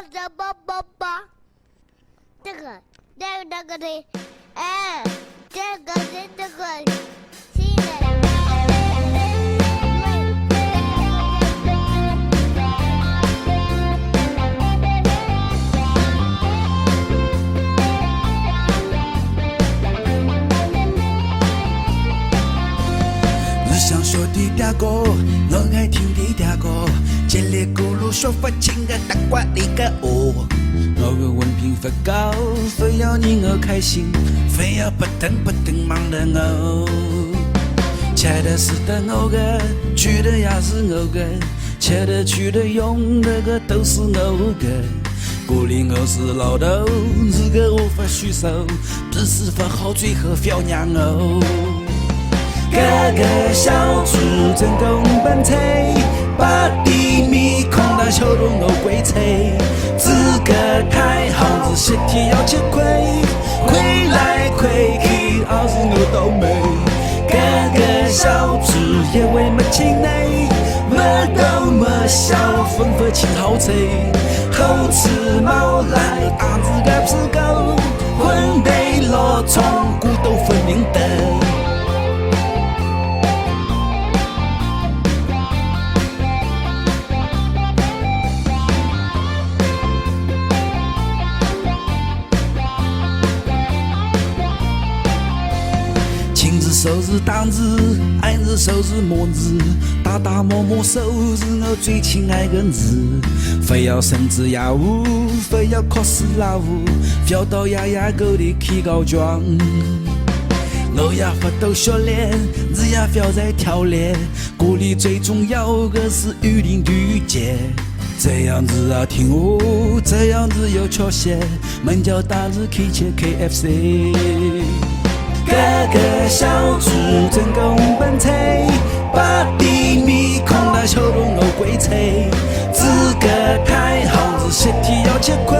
着吧吧吧，这个的，哎，这个新的。想说的嗲歌，我爱听的嗲歌，叽里咕噜说不清个大瓜里个哦。我个文凭不高，非要你我开心，非要不停忙的我。吃的是的我个，住的也是我个，吃的住的用的个都是我个。鼓励我是老头，这个无法虚手，只是不好最后表扬我。哥哥小猪真公奔驰，把地面空大小路我归吹，资格太好子身体要吃亏，亏来亏去还是我倒霉。哥哥小猪也为没情内，没斗没笑分不清好贼，后吃毛来案子个是狗，混得老冲骨头分明的。手是当子，爱是手是摸子，打打摸摸手是我最亲爱的字。非要升职业务，非要考试拉务，飘到牙牙沟里去告状。我也不懂学练，日也飘在跳练。鼓励最重要的是与邻居结。这样子啊听我，这样子有缺陷，门叫大子去吃 KFC。哥哥小猪真公奔驰，把地面空大小路我归吹，资格太好是身体要吃亏，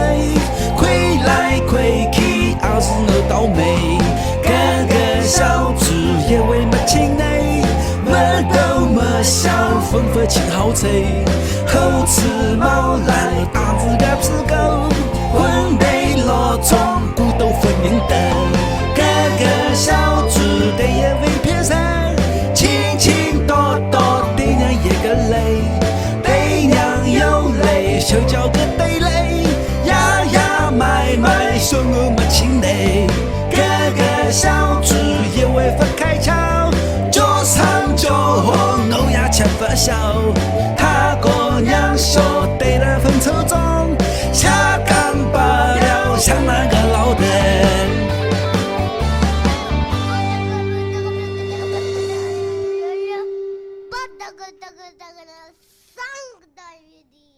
亏来亏去还是我倒霉。哥哥小猪也为没情内，没斗没笑分不清好贼，后吃毛来案子个是狗，混得老冲骨头分明的。哥哥小猪的也未偏身，清清多多对娘一个累，对娘有泪，手脚个对累，呀呀买买说我没情内。哥哥小猪也未不开窍，脚上脚下我也吃不消，他哥娘说对了分手中，下岗罢了像那个老的。这个3个大鱼的。